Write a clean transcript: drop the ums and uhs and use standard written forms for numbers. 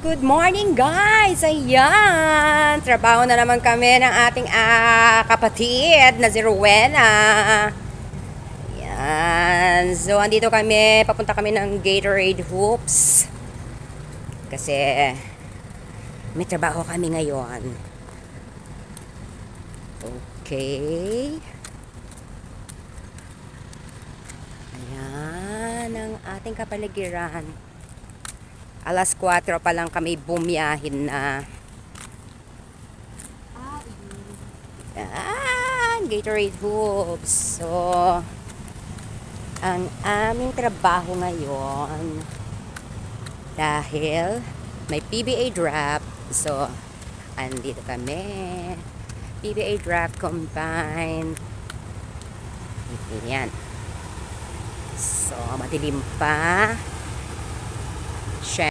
Good morning guys! Ayan! Trabaho na naman kami ng ating kapatid na si Rowena. Ayan. So, andito kami. Papunta kami ng Gatorade Hoops. Kasi may trabaho kami ngayon. Okay. Ayan ang ating kapaligiran. Alas 4 pa lang kami bumiyahin na. Gatorade Hoops. So, ang aming trabaho ngayon, dahil may PBA draft, so, andito kami. PBA draft combine. Yan. So, madilim pa.